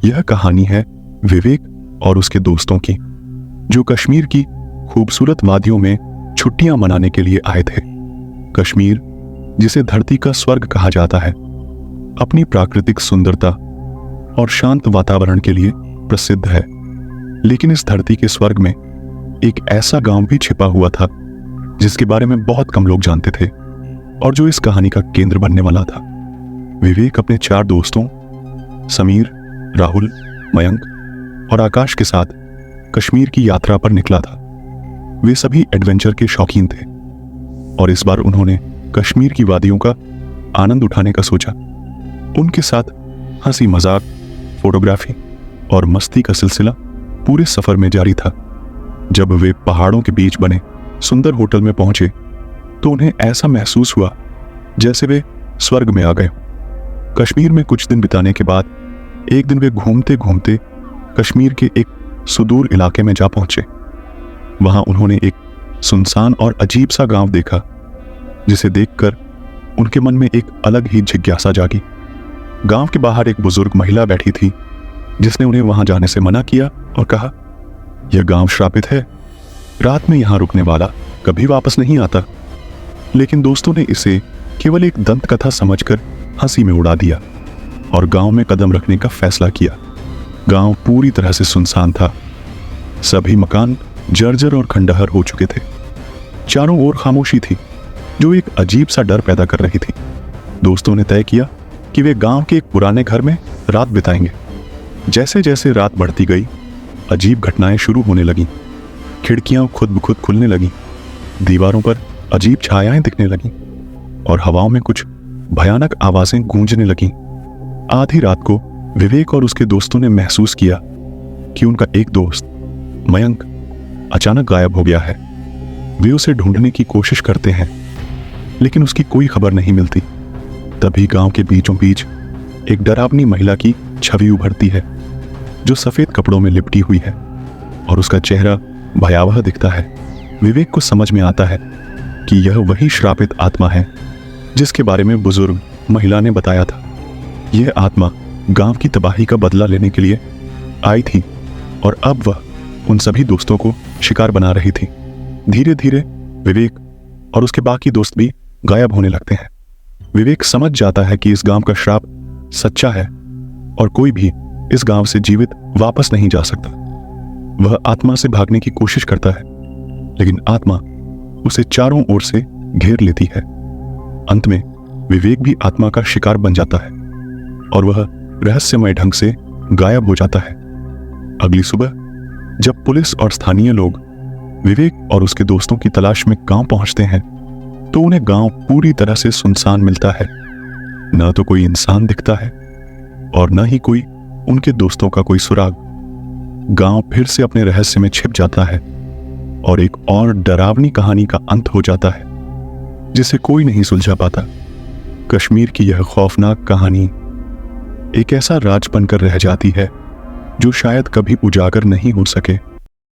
यह कहानी है विवेक और उसके दोस्तों की, जो कश्मीर की खूबसूरत वादियों में छुट्टियां मनाने के लिए आए थे। कश्मीर, जिसे धरती का स्वर्ग कहा जाता है, अपनी प्राकृतिक सुंदरता और शांत वातावरण के लिए प्रसिद्ध है। लेकिन इस धरती के स्वर्ग में एक ऐसा गांव भी छिपा हुआ था जिसके बारे में बहुत कम लोग जानते थे और जो इस कहानी का केंद्र बनने वाला था। विवेक अपने 4 दोस्तों समीर, राहुल, मयंक और आकाश के साथ कश्मीर की यात्रा पर निकला था। वे सभी एडवेंचर के शौकीन थे और इस बार उन्होंने कश्मीर की वादियों का आनंद उठाने का सोचा। उनके साथ हंसी मजाक, फोटोग्राफी और मस्ती का सिलसिला पूरे सफर में जारी था। जब वे पहाड़ों के बीच बने सुंदर होटल में पहुंचे तो उन्हें ऐसा महसूस हुआ जैसे वे स्वर्ग में आ गए। कश्मीर में कुछ दिन बिताने के बाद एक दिन वे घूमते घूमते कश्मीर के एक सुदूर इलाके में जा पहुंचे। वहां उन्होंने एक सुनसान और अजीब सा गांव देखा, जिसे देखकर उनके मन में एक अलग ही जिज्ञासा जागी। गांव के बाहर एक बुजुर्ग महिला बैठी थी, जिसने उन्हें वहां जाने से मना किया और कहा, यह गांव श्रापित है, रात में यहां रुकने वाला कभी वापस नहीं आता। लेकिन दोस्तों ने इसे केवल एक दंत कथा समझकर हंसी में उड़ा दिया और गांव में कदम रखने का फैसला किया। गांव पूरी तरह से सुनसान था। सभी मकान जर्जर और खंडहर हो चुके थे। चारों ओर खामोशी थी, जो एक अजीब सा डर पैदा कर रही थी। दोस्तों ने तय किया कि वे गांव के एक पुराने घर में रात बिताएंगे। जैसे जैसे रात बढ़ती गई, अजीब घटनाएं शुरू होने लगीं। खिड़कियां खुद ब खुद खुलने लगीं, दीवारों पर अजीब छायाएं दिखने लगीं और हवाओं में कुछ भयानक आवाजें गूंजने लगीं। आधी रात को विवेक और उसके दोस्तों ने महसूस किया कि उनका एक दोस्त मयंक अचानक गायब हो गया है। वे उसे ढूंढने की कोशिश करते हैं, लेकिन उसकी कोई खबर नहीं मिलती। तभी गांव के बीचों बीच एक डरावनी महिला की छवि उभरती है, जो सफेद कपड़ों में लिपटी हुई है और उसका चेहरा भयावह दिखता है। विवेक को समझ में आता है कि यह वही श्रापित आत्मा है जिसके बारे में बुजुर्ग महिला ने बताया था। यह आत्मा गांव की तबाही का बदला लेने के लिए आई थी और अब वह उन सभी दोस्तों को शिकार बना रही थी। धीरे धीरे विवेक और उसके बाकी दोस्त भी गायब होने लगते हैं। विवेक समझ जाता है कि इस गांव का श्राप सच्चा है और कोई भी इस गांव से जीवित वापस नहीं जा सकता। वह आत्मा से भागने की कोशिश करता है, लेकिन आत्मा उसे चारों ओर से घेर लेती है। अंत में विवेक भी आत्मा का शिकार बन जाता है और वह रहस्यमय ढंग से गायब हो जाता है। अगली सुबह जब पुलिस और स्थानीय लोग विवेक और उसके दोस्तों की तलाश में गांव पहुंचते हैं, तो उन्हें गांव पूरी तरह से सुनसान मिलता है। न तो कोई इंसान दिखता है और न ही कोई उनके दोस्तों का कोई सुराग। गांव फिर से अपने रहस्य में छिप जाता है और एक और डरावनी कहानी का अंत हो जाता है, जिसे कोई नहीं सुलझा पाता। कश्मीर की यह खौफनाक कहानी एक ऐसा राज बनकर रह जाती है जो शायद कभी उजागर नहीं हो सके।